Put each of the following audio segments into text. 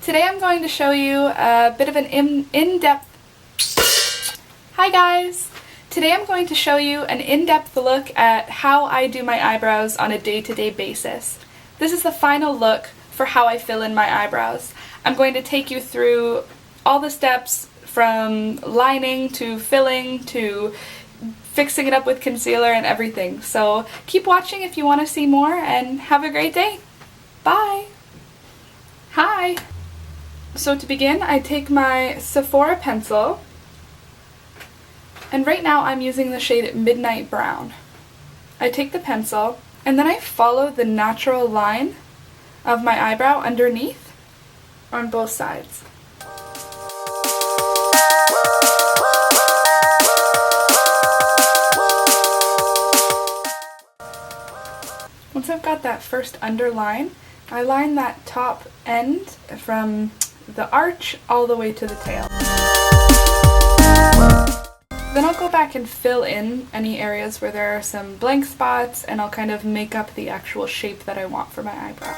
Today I'm going to show you a bit of an in-depth... Hi guys! Today I'm going to show you an in-depth look at how I do my eyebrows on a day-to-day basis. This is the final look for how I fill in my eyebrows. I'm going to take you through all the steps from lining to filling to fixing it up with concealer and everything. So keep watching if you want to see more, and have a great day. Bye! Hi! So to begin, I take my Sephora pencil, and right now I'm using the shade Midnight Brown. I take the pencil, and then I follow the natural line of my eyebrow underneath on both sides. Once I've got that first underline, I line that top end from the arch all the way to the tail. Then I'll go back and fill in any areas where there are some blank spots, and I'll kind of make up the actual shape that I want for my eyebrow.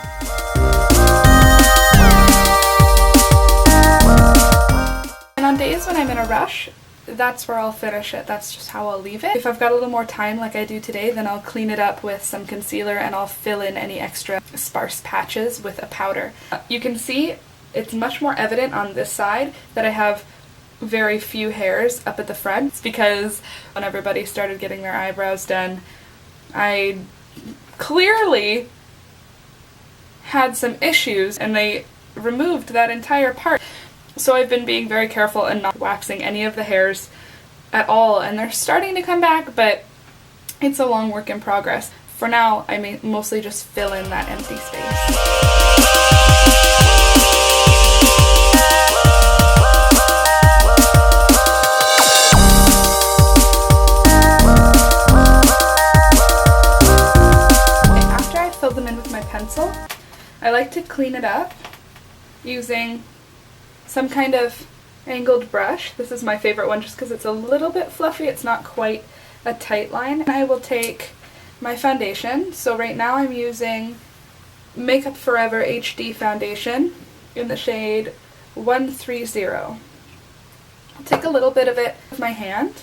And on days when I'm in a rush, that's where I'll finish it. That's just how I'll leave it. If I've got a little more time like I do today, then I'll clean it up with some concealer and I'll fill in any extra sparse patches with a powder. You can see it's much more evident on this side that I have very few hairs up at the front. It's because when everybody started getting their eyebrows done, I clearly had some issues and they removed that entire part. So I've been being very careful and not waxing any of the hairs at all, and they're starting to come back, but it's a long work in progress. For now, I mostly just fill in that empty space. Pencil. I like to clean it up using some kind of angled brush. This is my favorite one just because it's a little bit fluffy. It's not quite a tight line. And I will take my foundation. So right now I'm using Makeup Forever HD foundation in the shade 130. I'll take a little bit of it with my hand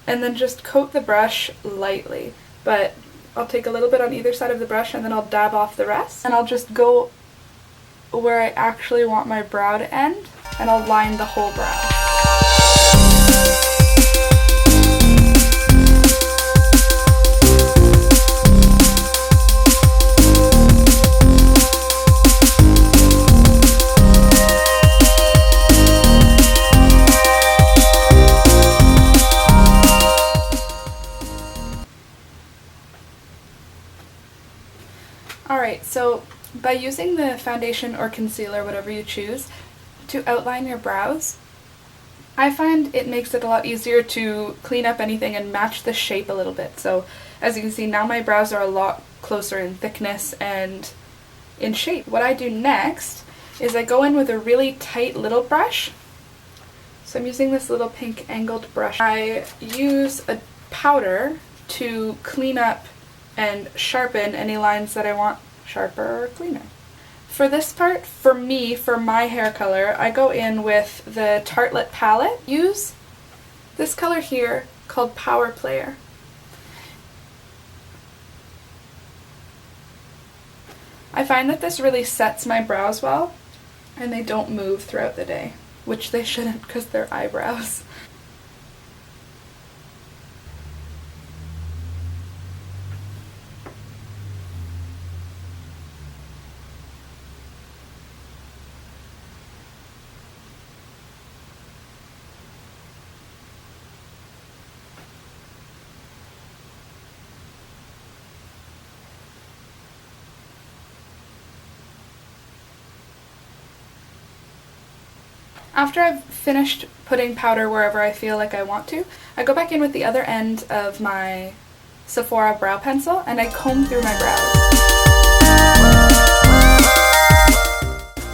and then just coat the brush lightly, but I'll take a little bit on either side of the brush and then I'll dab off the rest. And I'll just go where I actually want my brow to end, and I'll line the whole brow. Alright, so by using the foundation or concealer, whatever you choose, to outline your brows, I find it makes it a lot easier to clean up anything and match the shape a little bit. So as you can see, now my brows are a lot closer in thickness and in shape. What I do next is I go in with a really tight little brush. So I'm using this little pink angled brush. I use a powder to clean up and sharpen any lines that I want sharper or cleaner. For this part, for me, for my hair color, I go in with the Tartelette palette. Use this color here called Power Player. I find that this really sets my brows well, and they don't move throughout the day, which they shouldn't because they're eyebrows. After I've finished putting powder wherever I feel like I want to, I go back in with the other end of my Sephora Brow pencil and I comb through my brows.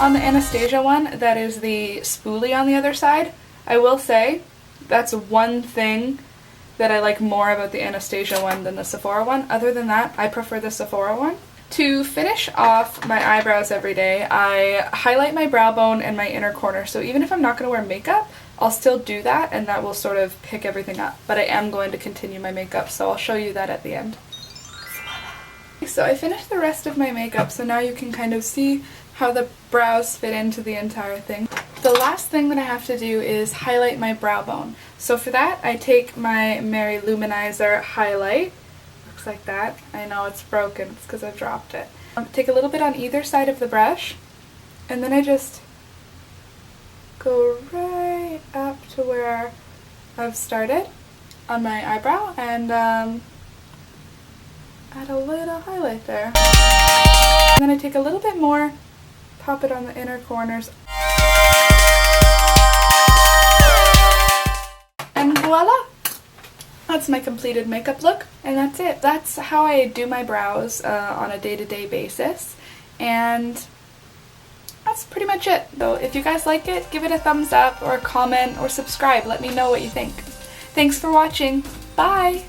On the Anastasia one, that is the spoolie on the other side, I will say that's one thing that I like more about the Anastasia one than the Sephora one. Other than that, I prefer the Sephora one. To finish off my eyebrows every day, I highlight my brow bone and my inner corner. So even if I'm not going to wear makeup, I'll still do that, and that will sort of pick everything up. But I am going to continue my makeup, so I'll show you that at the end. So I finished the rest of my makeup, so now you can kind of see how the brows fit into the entire thing. The last thing that I have to do is highlight my brow bone. So for that, I take my Lou Manizer highlight. Looks like that. I know it's broken, it's because I've dropped it. Take a little bit on either side of the brush, and then I just go right up to where I've started on my eyebrow and add a little highlight there. And then I take a little bit more, pop it on the inner corners, and voila! That's my completed makeup look, and that's it. That's how I do my brows on a day-to-day basis, and that's pretty much it. So if you guys like it, give it a thumbs up or a comment or subscribe. Let me know what you think. Thanks for watching. Bye!